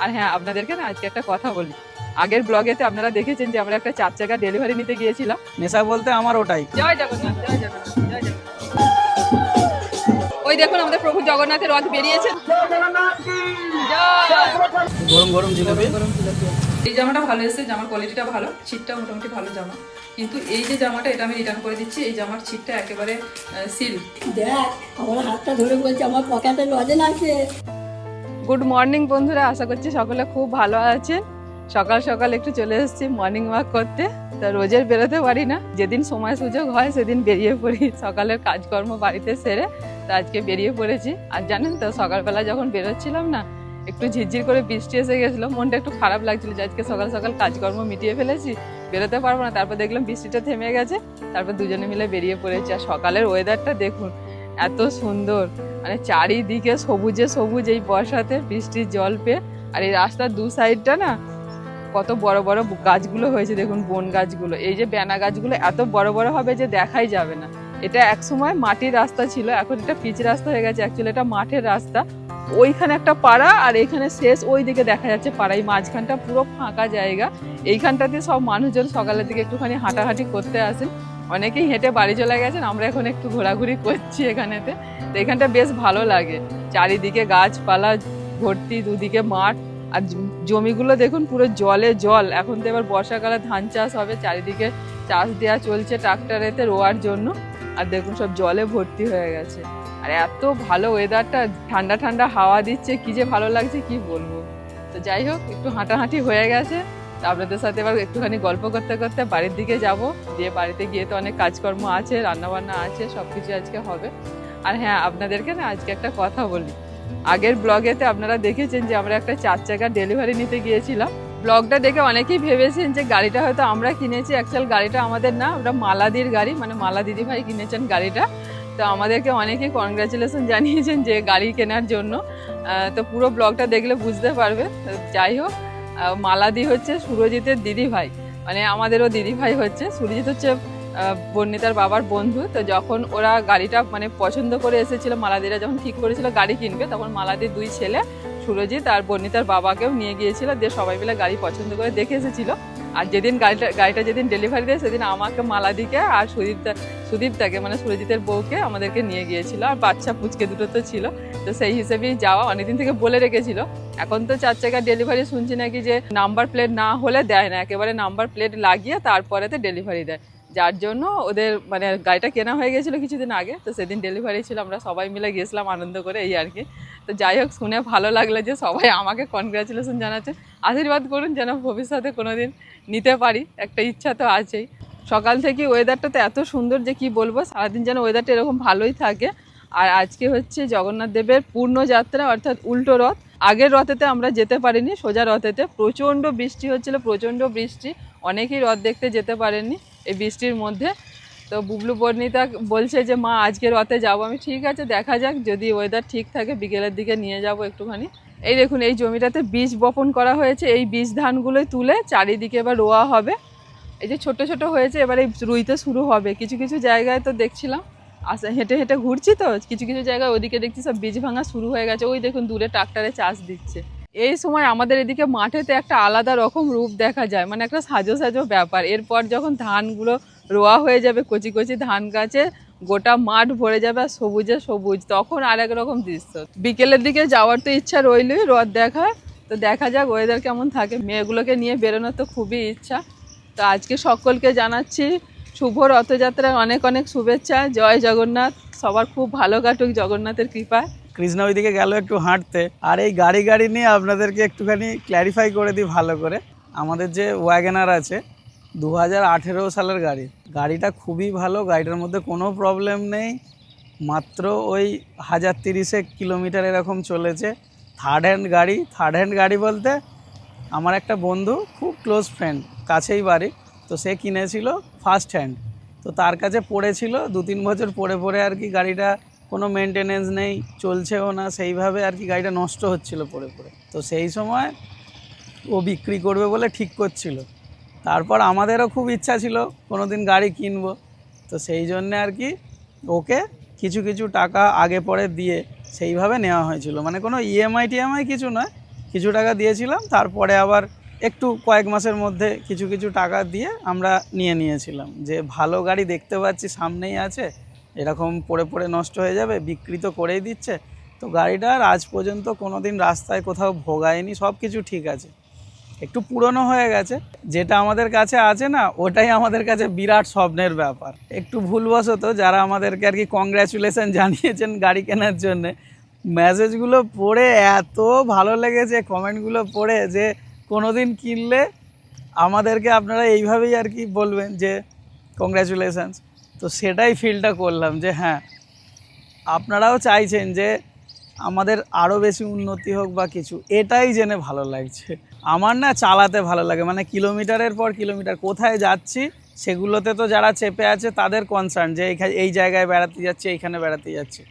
আর হ্যাঁ, আপনাদেরকে না আজকে একটা কথা বলি। আগের ব্লগেতে আপনারা দেখেছেন যে আমরা একটা 4 চাকা ডেলিভারি নিতে গিয়েছিলাম। নেশা বলতে আমার ওটাই। জয় জগন্নাথ, জয় জগন্নাথ, জয় জগন্নাথ। ওই দেখুন আমাদের প্রভু জগন্নাথের রথ বেরিয়েছে। জয়। গরম গরম জিলাপি। এই জামাটা ভালো এসেছে, জামার কোয়ালিটিটা ভালো, ছিটটা মোটামুটি ভালো জামা। কিন্তু এই যে জামাটা, এটা আমি রিটার্ন করে দিচ্ছি। এই জামার ছিটটা একেবারে সিল্ক। দেখ আমার হাতটা ধরে বলছে আমার পকেটে লজেন আছে। গুড মর্নিং বন্ধুরা, আশা করছি সকলে খুব ভালো আছেন। সকাল সকাল একটু চলে এসেছি মর্নিং ওয়াক করতে। তা রোজের বেরোতে পারি না, যেদিন সময় সুযোগ হয় সেদিন বেরিয়ে পড়ি সকালের কাজকর্ম বাড়িতে সেরে। তা আজকে বেরিয়ে পড়েছি। আর জানেন তো, সকালবেলা যখন বেরোচ্ছিলাম না, একটু ঝিরঝির করে বৃষ্টি এসে গেছিলো, মনটা একটু খারাপ লাগছিল যে আজকে সকাল সকাল কাজকর্ম মিটিয়ে ফেলেছি, বেরোতে পারবো না। তারপর দেখলাম বৃষ্টিটা থেমে গেছে, তারপর দুজনে মিলে বেরিয়ে পড়েছি। আর সকালের ওয়েদারটা দেখুন, এত সুন্দর, মানে চারিদিকে সবুজে সবুজ এই বর্ষাতে বৃষ্টির জল পেয়ে। আর এই রাস্তার দু সাইডটা না কত বড় বড় গাছগুলো হয়েছে, দেখুন বন গাছগুলো। এই যে বেনা গাছগুলো এত বড় বড় হবে যে দেখাই যাবে না। এটা একসময় মাটির রাস্তা ছিল, এখন এটা পিচ রাস্তা হয়ে গেছে। অ্যাকচুয়ালি এটা মাঠের রাস্তা। ওইখানে একটা পাড়া আর এখানে শেষ, ওই দিকে দেখা যাচ্ছে পাড়া। এই মাঝখানটা পুরো ফাঁকা জায়গা। এইখানটাতে সব মানুষজন সকালের দিকে একটুখানি হাঁটাহাঁটি করতে আসেন। অনেকেই হেঁটে বাড়ি চলে গেছেন, আমরা এখন একটু ঘোরাঘুরি করছি এখানেতে। তো এখানটা বেশ ভালো লাগে, চারিদিকে গাছপালা ভর্তি, দুদিকে মাঠ। আর জমিগুলো দেখুন পুরো জলে জল। এখন তো এবার বর্ষাকালে ধান চাষ হবে, চারিদিকে চাষ দেওয়া চলছে ট্রাক্টরেতে রোয়ার জন্য। আর দেখুন সব জলে ভর্তি হয়ে গেছে। আর এত ভালো ওয়েদারটা, ঠান্ডা ঠান্ডা হাওয়া দিচ্ছে, কি যে ভালো লাগছে কি বলবো। তো যাই হোক, একটু হাঁটাহাঁটি হয়ে গেছে। তো আপনাদের সাথে এবার একটুখানি গল্প করতে করতে বাড়ির দিকে যাব। দিয়ে বাড়িতে গিয়ে তো অনেক কাজকর্ম আছে, রান্নাবান্না আছে, সব কিছু আজকে হবে। আর হ্যাঁ, আপনাদেরকে না আজকে একটা কথা বলি। আগের ব্লগেতে আপনারা দেখেছেন যে আমরা একটা 4 চাকা ডেলিভারি নিতে গিয়েছিলাম। ব্লগটা দেখে অনেকেই ভেবেছেন যে গাড়িটা হয়তো আমরা কিনেছি। অ্যাকচুয়াল গাড়িটা আমাদের না, ওটা মালাদির গাড়ি, মানে মালা দিদিভাই কিনেছেন গাড়িটা। তো আমাদেরকে অনেকেই কনগ্রাচুলেশন জানিয়েছেন যে গাড়ি কেনার জন্য। তো পুরো ব্লগটা দেখলে বুঝতে পারবে। যাই হোক, মালাদি হচ্ছে সুরজিতের দিদি ভাই, মানে আমাদেরও দিদি ভাই হচ্ছে। সুরজিৎ হচ্ছে বর্ণিতার বাবার বন্ধু। তো যখন ওরা গাড়িটা মানে পছন্দ করে এসেছিল, মালাদিরা যখন ঠিক করেছিল গাড়ি কিনবে, তখন মালাদির দুই ছেলে সুরজিৎ আর বর্ণিতার বাবাকেও নিয়ে গিয়েছিল। দিয়ে সবাই মিলে গাড়ি পছন্দ করে দেখে এসেছিল। আর যেদিন গাড়িটা যেদিন ডেলিভারি দেয়, সেদিন আমাকে, মালাদিকে আর সুদীপটাকে মানে সুরজিতের বউকে আমাদেরকে নিয়ে গিয়েছিল। আর বাচ্চা পুচকে দুটো তো ছিল। তো সেই হিসেবেই যাওয়া, অনেকদিন থেকে বলে রেখেছিল। এখন তো 4 চাকার ডেলিভারি শুনছি নাকি যে নাম্বার প্লেট না হলে দেয় না, একেবারে নাম্বার প্লেট লাগিয়ে তারপরেতে ডেলিভারি দেয়। যার জন্য ওদের মানে গাড়িটা কেনা হয়ে গেছিলো কিছুদিন আগে। তো সেদিন ডেলিভারি ছিল, আমরা সবাই মিলে গেছিলাম আনন্দ করে, এই আর কি। তো যাই হোক, শুনে ভালো লাগলো যে সবাই আমাকে কনগ্রাচুলেশন জানাচ্ছে। আশীর্বাদ করুন যেন ভবিষ্যতে কোনোদিন নিতে পারি, একটা ইচ্ছা তো আছেই। সকাল থেকে ওয়েদারটা তো এত সুন্দর যে কি বলবো, সারাদিন যেন ওয়েদারটা এরকম ভালোই থাকে। আর আজকে হচ্ছে জগন্নাথ দেবের পূর্ণযাত্রা, অর্থাৎ উল্টো রথ। আগের রথেতে আমরা যেতে পারিনি, সোজা রথেতে প্রচণ্ড বৃষ্টি হচ্ছিল, প্রচণ্ড বৃষ্টি। অনেকেই রথ দেখতে যেতে পারেননি এই বৃষ্টির মধ্যে। তো বুবলু বর্ণিতা বলছে যে মা আজকে রথে যাবো। আমি ঠিক আছে, দেখা যাক, যদি ওয়েদার ঠিক থাকে বিকেলের দিকে নিয়ে যাব একটুখানি। এই দেখুন, এই জমিটাতে বীজ বপন করা হয়েছে। এই বীজ ধানগুলোই তুলে চারিদিকে এবার রোয়া হবে। এই যে ছোট ছোট হয়েছে, এবার এই রুইতে শুরু হবে। কিছু কিছু জায়গায় তো দেখছিলাম, হেঁটে হেঁটে ঘুরছি তো, কিছু কিছু জায়গায় ওদিকে দেখছি সব বীজ ভাঙা শুরু হয়ে গেছে। ওই দেখুন দূরে ট্রাক্টরে চাষ দিচ্ছে। এই সময় আমাদের এদিকে মাঠেতে একটা আলাদা রকম রূপ দেখা যায়, মানে একটা সাজো সাজো ব্যাপার। এরপর যখন ধানগুলো রোয়া হয়ে যাবে, কচি কচি ধান গাছে গোটা মাঠ ভরে যাবে আর সবুজে সবুজ, তখন আর এক রকম দৃশ্য। বিকেলের দিকে যাওয়ার তো ইচ্ছা রইলই রথ দেখার। তো দেখা যাক ওয়েদার কেমন থাকে। মেয়েগুলোকে নিয়ে বেরোনোর তো খুবই ইচ্ছা। তো আজকে সকলকে জানাচ্ছি শুভ রথযাত্রার অনেক অনেক শুভেচ্ছা। জয় জগন্নাথ, সবার খুব ভালো কাটুক জগন্নাথের কৃপায়। কৃষ্ণা ওইদিকে গেল একটু হাঁটতে। আর এই গাড়ি নিয়ে আপনাদেরকে একটুখানি ক্ল্যারিফাই করে দিই ভালো করে। আমাদের যে ওয়াগনার আছে 2018 সালের গাড়িটা খুবই ভালো। গাড়িটার মধ্যে কোনো প্রবলেম নেই। মাত্র ওই 1030 কিলোমিটার এরকম চলেছে। থার্ড হ্যান্ড গাড়ি বলতে আমার একটা বন্ধু, খুব ক্লোজ ফ্রেন্ড, কাছেই বাড়ি। তো সে কিনেছিল ফার্স্ট হ্যান্ড। তো তার কাছে পড়েছিল 2-3 বছর পরে আর কি। গাড়িটা কোনো মেনটেনেন্স নেই, চলছেও না সেইভাবে আর কি, গাড়িটা নষ্ট হচ্ছিল পড়ে। তো সেই সময় ও বিক্রি করবে বলে ঠিক করছিল। তারপর আমাদেরও খুব ইচ্ছা ছিল কোনো দিন গাড়ি কিনবো। তো সেই জন্যে আর কি ওকে কিছু টাকা আগে পরে দিয়ে সেইভাবে নেওয়া হয়েছিল। মানে কোনো ইএমআই কিছু নয়, কিছু টাকা দিয়েছিলাম, তারপরে আবার একটু কয়েক মাসের মধ্যে কিছু কিছু টাকা দিয়ে আমরা নিয়েছিলাম যে ভালো গাড়ি দেখতে পাচ্ছি সামনেই আছে, এরকম পড়ে পড়ে নষ্ট হয়ে যাবে, বিক্রি তো করেই দিচ্ছে। তো গাড়িটার আজ পর্যন্ত কোনো দিন রাস্তায় কোথাও ভোগায়নি, সব কিছু ঠিক আছে। একটু পুরনো হয়ে গেছে, যেটা আমাদের কাছে আছে না ওটাই আমাদের কাছে বিরাট স্বপ্নের ব্যাপার। একটু ভুলবশত যারা আমাদেরকে আর কি কংগ্র্যাচুলেশন জানিয়েছেন গাড়ি কেনার জন্যে, মেসেজগুলো পড়ে এত ভালো লেগেছে, কমেন্টগুলো পড়ে, যে কোনো দিন কিনলে আমাদেরকে আপনারা এইভাবেই আর কি বলবেন যে কংগ্র্যাচুলেশনস। তো সেটাই ফিলটা করলাম যে হ্যাঁ, আপনারাও চাইছেন যে আমাদের আরও বেশি উন্নতি হোক বা কিছু, এটাই জেনে ভালো লাগছে। আমার না চালাতে ভালো লাগে, মানে কিলোমিটারের পর কিলোমিটার কোথায় যাচ্ছি সেগুলোতে তো যারা চেপে আছে তাদের কনসার্ন যে এই জায়গায় বেড়াতে যাচ্ছে, এইখানে বেড়াতে যাচ্ছে।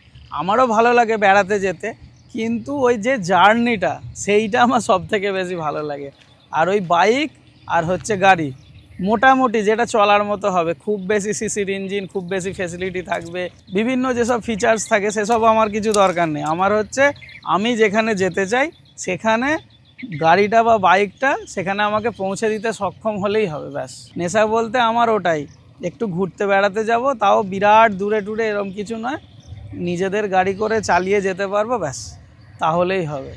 আমারও ভালো লাগে বেড়াতে যেতে, কিন্তু ওই যে জার্নিটা সেইটা আমার সব থেকে বেশি ভালো লাগে। আর ওই বাইক আর হচ্ছে গাড়ি মোটামুটি যেটা চলার মতো হবে, খুব বেশি সিসির ইঞ্জিন, খুব বেশি ফ্যাসিলিটি থাকবে, বিভিন্ন যেসব ফিচার্স থাকে সেসব আমার কিছু দরকার নেই। আমার হচ্ছে আমি যেখানে যেতে চাই সেখানে গাড়িটা বা বাইকটা সেখানে আমাকে পৌঁছে দিতে সক্ষম হলেই হবে, ব্যাস। নেশা বলতে আমার ওটাই, একটু ঘুরতে বেড়াতে যাব, তাও বিরাট দূরে টুরে এরকম কিছু নয়, নিজেদের গাড়ি করে চালিয়ে যেতে পারবো, ব্যাস, তাহলেই হবে।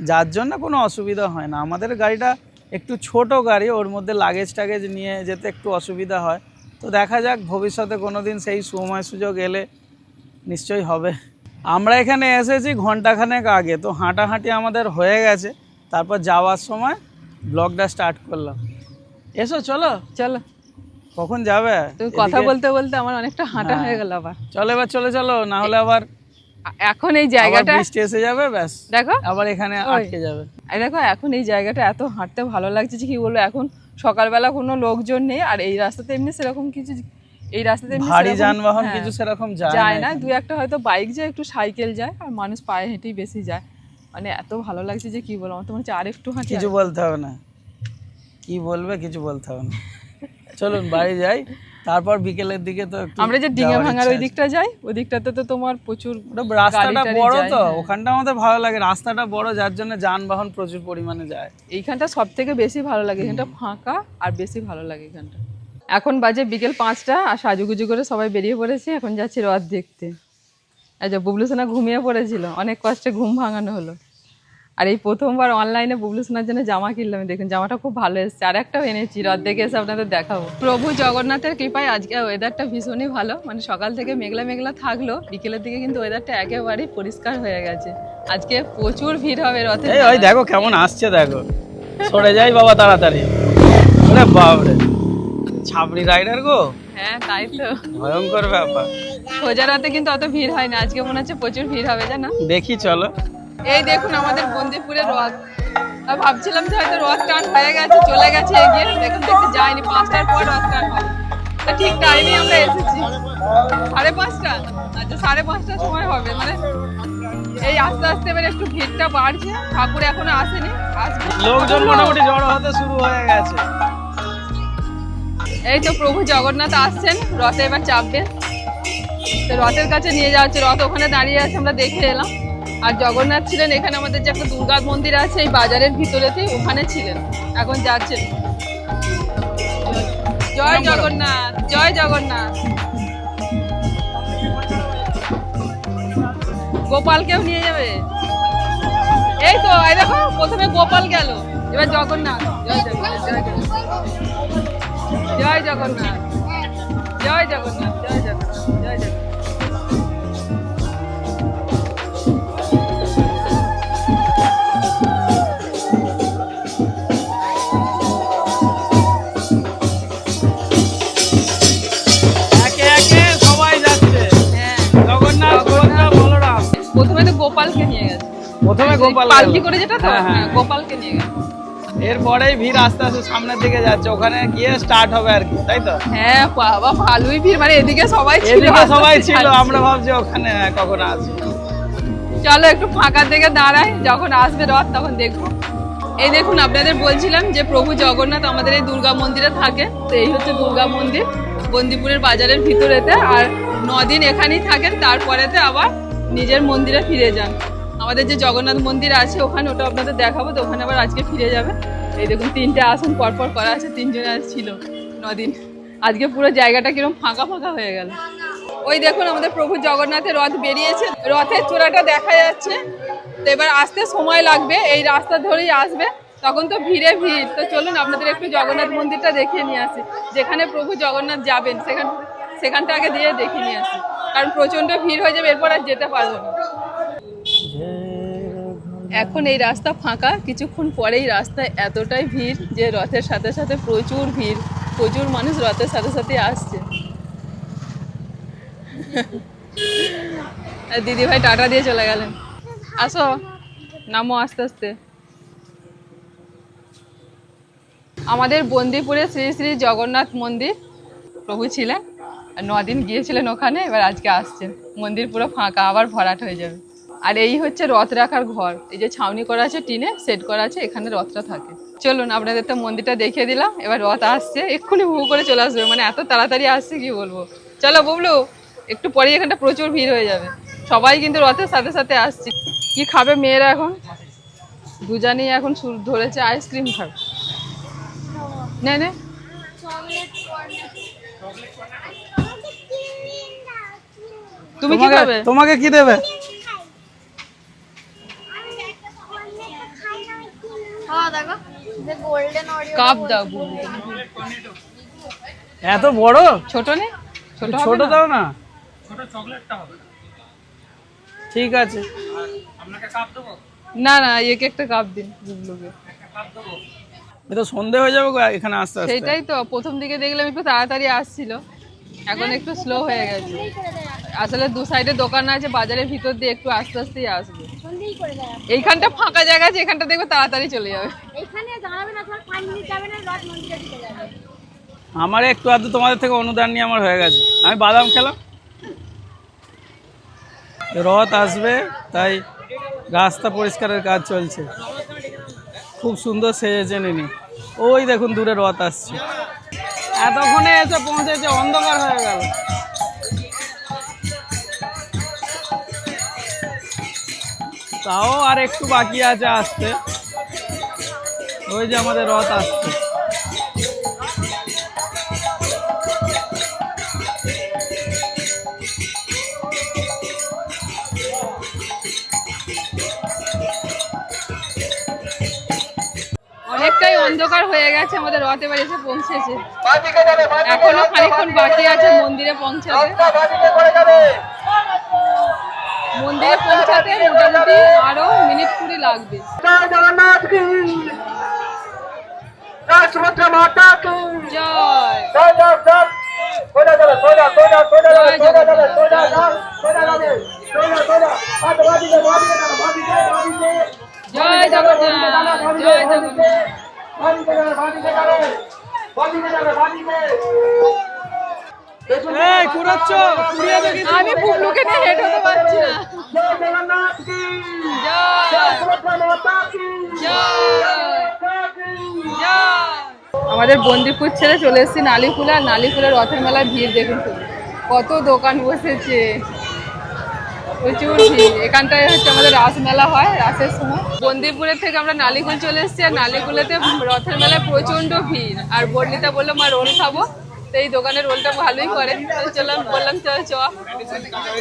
যার জন্য কোনো অসুবিধা হয় না। আমাদের গাড়িটা একটু ছোট গাড়ি, ওর মধ্যে লাগেজ টাগেজ নিয়ে যেতে একটু অসুবিধা হয়। তো দেখা যাক ভবিষ্যতে কোনো দিন সেই সময় সুযোগ এলে নিশ্চয়ই হবে। আমরা এখানে এসেছি ঘন্টাখানেক আগে, তো হাঁটাহাঁটি আমাদের হয়ে গেছে, তারপর যাওয়ার সময় ব্লগটা স্টার্ট করলাম। এসো চলো। চলো, কখন যাবে? তুমি কথা বলতে বলতে আমার অনেকটা হাঁটা হয়ে গেল। আবার চলো, এবার চলো, না হলে আবার এখন এই জায়গাটা বৃষ্টি এসে যাবে, ব্যাস দেখো আবার এখানে আটকে যাবে। দেখো এখন এই জায়গাটা এত হাঁটতে ভালো লাগছে যে কি বলবো। এখন সকালবেলা কোনো লোকজন নেই, আর এই রাস্তাতে এমনি সেরকম কিছু, এই রাস্তাতে এমনি ভারী সেরকম- যানবাহন হ্যাঁ, কিছু সেরকম যায় না। এখানে। দু একটা হয়তো বাইক যায়, একটু সাইকেল যায়, আর মানুষ পায়ে হেঁটেই বেশি যায়। মানে এত ভালো লাগছে যে কি বলবো। আমার তো মনে হচ্ছে আর একটু হাঁটি। কিছু বলতে হবে না, কি বলবে কিছু বলতে হবে না, চলুন বাড়ি যাই। তারপর বিকেলের দিকে তো একটু আমরা যে ডিঙে যাওয়ার ভাঙার ইচ্ছা ওই আছে। দিকটা যাই, ওই দিকটাতে তো তোমার প্রচুর ওটা রাস্তাটা গাড়ি টাড়ি বড়, যায়, তো হ্যাঁ। ওখানটা আমাদের ভালো লাগে, রাস্তাটা বড় যার জন্য যানবাহন প্রচুর পরিমাণে যায়। এইখানটা সব থেকে বেশি ভালো লাগে, এখানটা ফাঁকা আর বেশি ভালো লাগে এখানটা। এখন বাজে বিকেল 5টা, আর সাজুগুজু করে সবাই বেরিয়ে পড়েছে। এখন যাচ্ছি রথ দেখতে। আচ্ছা, বুবলু সোনা ঘুমিয়ে পড়েছিল, অনেক কষ্টে ঘুম ভাঙানো হলো। আর এই প্রথমবার অনলাইনে বুবলু সোনার জন্য জামা কিনলাম, দেখুন জামাটা খুব ভালো এসেছে। আর একটাও এনেছি, রথ দেখে এসে আপনাদের দেখাবো। প্রভু জগন্নাথের কৃপায় আজকে ওয়েদারটা ভীষণই ভালো, মানে সকাল থেকে মেঘলা মেঘলা থাকলো, বিকেলের দিকে কিন্তু ওয়েদারটা একেবারেই পরিষ্কার হয়ে গেছে। আজকে প্রচুর ভিড় হবে রথে। এই ওই দেখো কেমন আসছে, দেখো সরে যাই বাবা তাড়াতাড়ি। ওরে বাপরে, ছাবড়ি রাইডার গো। হ্যাঁ তাই তো, ভয়ঙ্কর ব্যাপার। সোজা রাতে কিন্তু অত ভিড় হয় না, আজকে মনে হচ্ছে প্রচুর ভিড় হবে, জানো। দেখি চলো। এই দেখুন আমাদের বন্দিপুরের রথ। আমি ভাবছিলাম যে হয়তো রথ টান হয়ে গেছে, চলে গেছে এগিয়ে, দেখুন দেখতে যায়নি। 5টার পর রথ টান হবে। তা ঠিক টাইমে আমরা এসেছি, 5:30। আচ্ছা, 5:30টার সময় হবে, মানে এই আস্তে আস্তে এবার একটু ভিড়টা বাড়ছে। ঠাকুর এখনো আসেনি, আসবে। লোকজন মোটামুটি জড়ো হতে শুরু হয়ে গেছে। এই তো প্রভু জগন্নাথ আসছেন, রথে এবার চাপবে। তো রথের কাছে নিয়ে যাওয়া হচ্ছে, রথ ওখানে দাঁড়িয়ে আছে, আমরা দেখে এলাম। আর জগন্নাথ ছিলেন এখানে, আমাদের যে একটা দুর্গা মন্দির আছে এই বাজারের ভিতরেতেই, ওখানে ছিলেন। এখন যাচ্ছেন। জয় জগন্নাথ, জয় জগন্নাথ। গোপালকেও নিয়ে যাবে। এই তো, এই দেখো প্রথমে গোপাল গেল, এবার জগন্নাথ। জয় জগন্নাথ, জয় জগন্নাথ, জয় জগন্নাথ, জয় জগন্নাথ, জয় জগন্নাথ, জয় জগন্নাথ। একে একে সবাই যাচ্ছে। হ্যাঁ, জগন্নাথ, সুভদ্রা, বলরাম। প্রথমে তো গোপালকে নিয়ে গেছে, প্রথমে গোপাল পালকি গেল। করে যেটা তো, হ্যাঁ, হ্যাঁ। হ্যাঁ, গোপালকে নিয়ে গেছে। এরপরেই ভিড় আস্তে আস্তে সামনের দিকে যাচ্ছে, ওখানে গিয়ে স্টার্ট হবে আর কি, তাই তো? হ্যাঁ বাবা, ভালোই ভিড়, মানে এদিকে সবাই ছিল, এদিকে আস্তে সবাই আস্তে ছিল, যাচ্ছে। আমরা ভাবছি ওখানে কখন আসবে। চলো একটু ফাঁকার দিকে দাঁড়াই, যখন আসবে রথ তখন দেখবো। এই দেখুন, আপনাদের বলছিলাম যে প্রভু জগন্নাথ আমাদের এই দুর্গা মন্দিরে থাকে। তো এই হচ্ছে দুর্গা মন্দির, বন্দিপুরের বাজারের ভিতরেতে। আর 9 দিন এখানেই থাকেন, তারপরেতে আবার নিজের মন্দিরে ফিরে যান। আমাদের যে জগন্নাথ মন্দির আছে ওখানে, ওটা আপনাদের দেখাবো। তো ওখানে আবার আজকে ফিরে যাবে। এই দেখুন 3টে আসন পরপর করা আছে, 3 জনে ছিল 9 দিন। আজকে পুরো জায়গাটা কিরকম ফাঁকা ফাঁকা হয়ে গেল। ওই দেখুন আমাদের প্রভু জগন্নাথের রথ বেরিয়েছে, রথের চূড়াটা দেখা যাচ্ছে। তো এবার আসতে সময় লাগবে, এই রাস্তা ধরেই আসবে, তখন তো ভিড়ে ভিড়। তো চলুন আপনাদের একটু জগন্নাথ মন্দিরটা দেখিয়ে নিয়ে আসি, যেখানে প্রভু জগন্নাথ যাবেন সেখানটা আগে দিয়ে দেখিয়ে নিয়ে আসি, কারণ প্রচন্ড ভিড় হয়ে যাবে, এরপর আর যেতে পারবো না। এখন এই রাস্তা ফাঁকা, কিছুক্ষণ পরেই রাস্তায় এতটাই ভিড় যে রথের সাথে সাথে প্রচুর ভিড়, প্রচুর মানুষ রথের সাথে সাথে আসছে। দিদি ভাই টাটা দিয়ে চলে গেলেন। আসো, নামো আস্তে আস্তে। আমাদের বন্দিপুরে শ্রী শ্রী জগন্নাথ মন্দির প্রভু ছিলেন, আর 9 দিন গিয়েছিলেন ওখানে, এবার আজকে আসছেন। মন্দির পুরো ফাঁকা, আবার ভরাট হয়ে যাবে। আর এই হচ্ছে রথ রাখার ঘর, এই যে ছাউনি করা আছে, টিনে সেট করা আছে, এখানে রথটা থাকে। চলুন আপনাদের তো মন্দিরটা দেখিয়ে দিলাম, এবার রথ আসছে, এক্ষুনি হু করে চলে আসবে, মানে এত তাড়াতাড়ি আসছে কি বলবো। চলো বুবলু, একটু পরেই এখানটা প্রচুর ভিড় হয়ে যাবে, সবাই কিন্তু রথের সাথে সাথে আসছে। কি খাবে মেয়েরা এখন? দুজনেই এখন ধরেছে আইসক্রিম খাবে। নে নে, তুমি কি খাবে? তোমাকে কি দেবে? কাপ দাও। এত বড়? ছোট নে, ছোট দাও না, ছোট চকলেটটা হবে। ঠিক আছে, আপনাকে কাপ দেবো? না না, একে একটা কাপ দিন বুবলুকে। এ তো সন্ধে হয়ে যাবে এখানে আসতে আসতে। সেটাই তো, প্রথম দিকে দেখলাম একটু তাড়াতাড়ি আসছিল, এখন একটু স্লো হয়ে গেছে। আসলে 2 সাইডে দোকান আছে, বাজারের ভিতর দিয়ে একটু আস্তে আস্তেই আসবে। এইখানটা ফাঁকা জায়গা আছে, এখানটা দেখবে তাড়াতাড়ি চলে যাবে। আমার একটু আধটু তোমাদের থেকে অনুদান নিয়ে আমার হয়ে গেছে, আমি বাদাম খেলাম। রথ আসবে তাই রাস্তা পরিষ্কারের কাজ চলছে, খুব সুন্দর সেজেছে নিনি। ওই দেখুন দূরে রথ আসছে, এতক্ষণে এসে পৌঁছেছে, অন্ধকার হয়ে গেল। তাও আর একটু বাকি আছে আসতে, ওই যে আমাদের রথ আসছে। অনেকটাই অন্ধকার হয়ে গেছে, আমাদের রথ এবার এসে পৌঁছেছে। এখনো খানিকক্ষণ বাকি আছে মন্দিরে পৌঁছাতে। মন্দিরে পৌঁছাতে মোটামুটি আরো মিনিট 20 লাগবে। জয় জগন্নাথ, জয় জগন্নাথ। আমি বুবলুকে নিয়ে হেঁটে হতে পারছি না। আমাদের বন্দিপুর ছেড়ে চলে এসেছি নালিকুলা। নালিকুলার রথের মেলায় ভিড় দেখুন, কত দোকান বসেছে, প্রচুর ভিড়। এখানটায় হচ্ছে আমাদের রাস মেলা হয়, রাসের সময়। বন্দিপুরের থেকে আমরা নালিকুল চলে এসেছি, আর নালিকুলাতে রথের মেলায় প্রচন্ড ভিড়। আর বর্ণিতা বললো মা রোল খাবো, তো এই দোকানের রোলটা ভালোই করে, চললাম, বললাম চল চ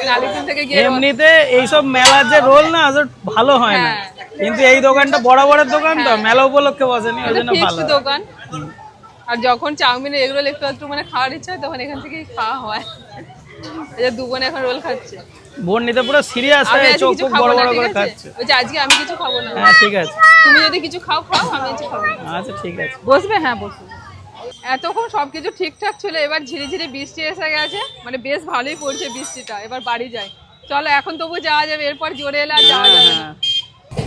নালিকুল থেকে গিয়ে। এমনিতে এইসব মেলার যে রোল না ভালো হয় না, কিন্তু এই দোকানটা বরাবরের দোকান তো, মেলা উপলক্ষে বসেনি, ওই জন্য ভালো দোকান। আর যখন চাউমিন এগুলো একটু একটু মানে খাওয়ার ইচ্ছা হয়, তখন এখান থেকেই খাওয়া হয়। এই যে 2 বোন এখন রোল খাচ্ছে। বর্ণিতা পুরো সিরিয়াস হয়ে চোখ বড় বড় করে খাচ্ছে। ওই যে আজকে আমি কিছু খাবো না। হ্যাঁ ঠিক আছে, তুমি যদি কিছু খাও, আমি কিছু খাবো। আচ্ছা ঠিক আছে, বসবে? হ্যাঁ বসবে। এতক্ষণ সবকিছু ঠিকঠাক ছিল, এবার ঝিরি ঝিরি বৃষ্টি এসে গেছে, মানে বেশ ভালোই পড়ছে বৃষ্টিটা। এবার বাড়ি যাই, চলো এখন তবু যাওয়া যাবে, এরপর জোরে এলে আর যাওয়া যাবে না।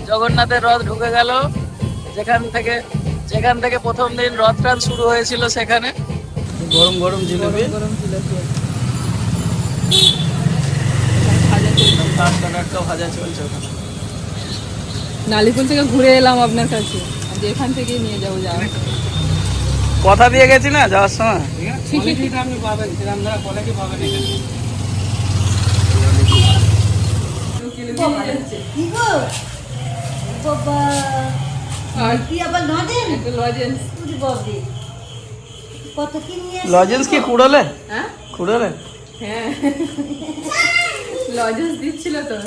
জগন্নাথের রথ ঢুকে গেল যেখান থেকে প্রথম দিন রথ টান শুরু হয়েছিল, সেখানে গরম গরম জিলেবি, ভাজা চলছে। নালিকুল থেকে ঘুরে এলাম আপনার কাছে, এখান থেকেই নিয়ে যাবো। কথা দিয়ে গেছি না যাওয়ার সময়। আপনি পাবেন, সেরকম ধরা কোয়ালিটি পাবেন এখানে। কি গো বাবা আর কি আবার নজেন একটা লজেন্স। পুরি বাবরে কত কি নিয়ে লজেন্স কি কুড়োলে হ্যাঁ কুড়োলে হ্যাঁ লজেন্স দিচ্ছিল তো,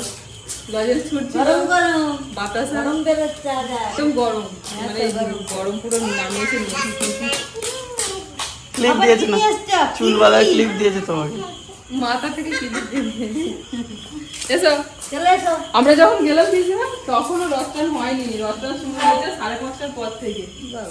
লজেন্স ছুটছিল, গরম গরম বাতাস গরম বেরোচ্ছে আদা একদম গরম, হ্যাঁ, মানে তো গরম। গরম পুরো নামিয়েছে নিয়ে। ক্লিপ আবার দিয়েছে কি না নিয়ে এসছো? চুল বাঁধার ক্লিপ দিয়েছে তোমাকে মাথা থেকে ক্লিপ দিয়ে দিয়েছে। এসো, চলে এসো আমরা যখন গেলাম দিয়েছিলাম তখনও রথটান হয়নি, রথটান শুরু হয়েছে 5:30টার পর থেকে,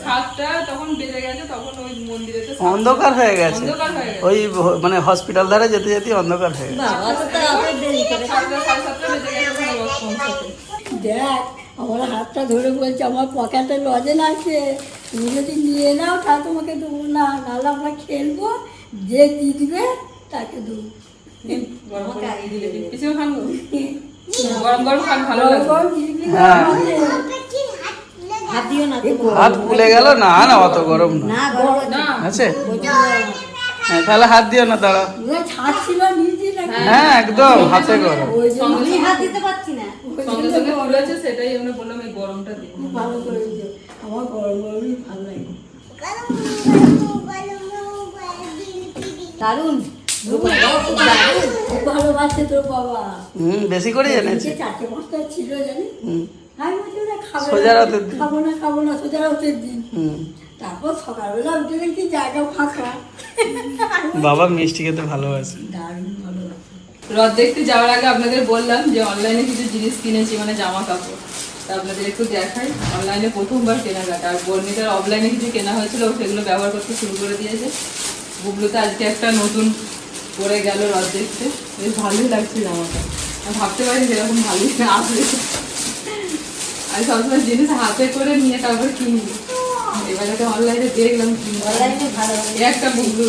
7টা তখন বেজে গেছে, তখন ওই মন্দিরেতে অন্ধকার হয়ে গেছে অন্ধকার হয়ে গেছে। ওই মানে হসপিটাল ধারে যেতে যেতে অন্ধকার হয়ে গেছে বাবা তো তাড়াতাড়ি দেরি করে 7টা 7:30 বেজে গেছে ওখানে রথ পৌঁছাতে। দেখ আমার হাতটা ধরে বলছে আমার পকেটে লজেন আছে, তুমি যদি নিয়ে নাও তা তোমাকে দেবো না, নাহলে আমরা খেলবো, যে জিতবে তাকে দেবো। গরম করে দিলে কিছু খান গো? গরম গরম খান, ভালো গরম লাগে। গরম জিতবি না হ্যাঁ। আমাদের। হাত দিও না হাত ফুলে গেল না না অত গরম না না গরম না আছে হ্যাঁ তাহলে হাত দিও না দাঁড়া ছাড়ছিল নিচে নাকি হ্যাঁ একদম হাতে গরম ওই জন্য সঙ্গে সঙ্গে হাত দিতে পারছি না সঙ্গে সঙ্গে ফুলেছে, সেটাই আমরা বললাম এই গরমটা দিই। খুব ভালো করেছো, আমার গরম গরমই ভালো লাগে। দারুণ খুব ভালোবাসে তোর বাবা। বেশি করে এনেছি 4-5টা ছিল জানি, হুম আমি বলছি ওরা খাবে সোজা না, রাতের দিন। খাবো না সোজা রাতের দিন। হুম তারপর সকালবেলা উঠে দেখি জায়গা ফাঁকা। বাবা মিষ্টি খেতে ভালোবাসে দারুণ ভালোবাসে। রথ দেখতে যাওয়ার আগে আপনাদের বললাম যে অনলাইনে কিছু জিনিস কিনেছি, মানে জামা কাপড়, তা আপনাদের একটু দেখাই। অনলাইনে প্রথমবার কেনাকাটা, আর বর্ণিতার অফলাইনে কিছু কেনা হয়েছিল, ও সেগুলো ব্যবহার করতে শুরু করে দিয়েছে। বুবলুতে আজকে একটা নতুন পরে গেল রথ দেখতে, বেশ ভালোই লাগছে জামাটা, আমি ভাবতে পারিনি সেরকম ভালোই আসবে। আমি সবসময় জিনিস হাতে করে নিয়ে তারপর কিনবো, এবারে তো অনলাইনে দেখলাম কিনবো। অনলাইনে ভালো এই একটা বুবলু,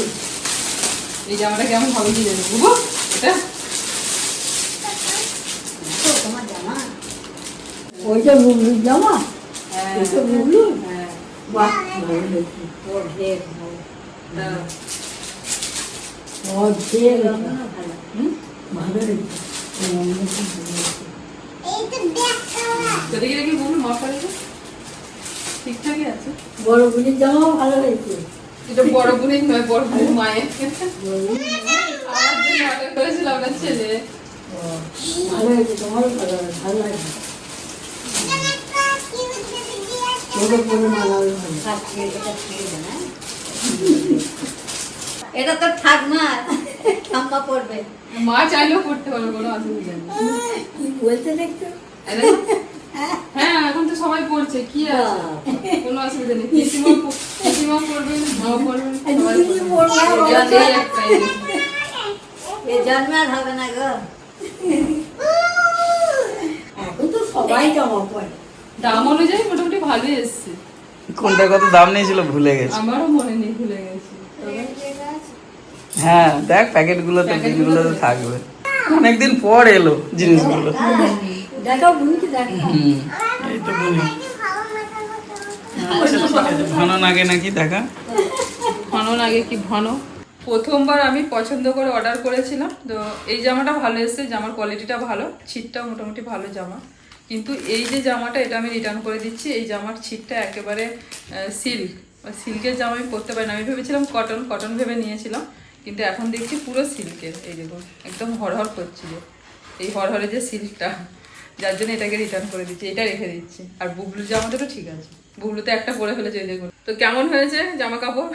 এই জামাটা কেমন হবে কি জানি বুবু, এটা তো তোমার জামা, ওইটা বুবলুর জামা, হ্যাঁ ওইটা বুবলুর। হ্যাঁ বাহ ভালো হয়েছে, অর্ধেক ভালো, দাও। অর্ধেক ভালো, ভালো হয়েছে। তো দেখি দেখি বুবলু মাপটা দেখি ঠিকঠাকই আছে। বড় বুলির জামাও ভালো হয়েছে। এটা বড় বোনের নয়, বড় বোনের মায়ের। আমার জন্য অর্ডার করেছিল আপনার ছেলে। ভালো হয়েছে, তোমারও ভালো হবে, ভালো লাগছে। ওটা পরে মানাবে ভালো। এটা তো থাক না, লম্বা পড়বে। মা চাইলেও করতে পারবে, কোনো অসুবিধা নেই। কি বলতে দেখতো? এই দেখো। হ্যাঁ এখন তো সবাই পড়ছে, কি আছে, কোনো অসুবিধা নেই। পিসিমা পড়বে, মাও পড়বে, সবাই কি পড়বে। পড়বে? এটাতেই একটাই। এ জন্মে আর হবে না গো। এখন তো সবাই জামা পরে। দাম অনুযায়ী মোটামুটি ভালোই এসছে। কোনটা কত দাম নিয়েছিল ভুলে গেছি আমারও মনে নেই, ভুলে গেছি। হ্যাঁ দেখ প্যাকেটগুলোতে বিলগুলোতে থাকবে অনেকদিন পর এলো জিনিসগুলো দেখাও বুনকি দেখো। হুম এই তো বুনি ঘন নাগে নাকি দেখা ঘন লাগে কি ঘন। প্রথমবার আমি পছন্দ করে অর্ডার করেছিলাম, তো এই জামাটা ভালো এসেছে, জামার কোয়ালিটিটা ভালো, ছিটটাও মোটামুটি ভালো জামা। কিন্তু এই যে জামাটা, এটা আমি রিটার্ন করে দিচ্ছি। এই জামার ছিটটা একেবারে সিল্ক, সিল্কের জামা আমি পরতে পারি না। আমি ভেবেছিলাম কটন ভেবে নিয়েছিলাম, কিন্তু এখন দেখছি পুরো সিল্কের। এই দেখুন একদম হরহর করছিল, এই হরহরে যে সিল্কটা, যার জন্য এটাকে রিটার্ন করে দিচ্ছি, এটা রেখে দিচ্ছি। আর বুবলুর জামাটা তো ঠিক আছে, বুবলুতে একটা পরে ফেলেছে, এই দেখুন। তো কেমন হয়েছে জামা কাপড়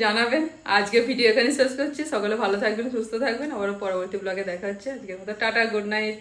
জানাবেন। আজকে ভিডিও এখানে শেষ করছি। সকলে ভালো থাকবেন, সুস্থ থাকবেন, আবারও পরবর্তী ব্লগে দেখা হচ্ছে। আজকের মতো টাটা, গুড নাইট।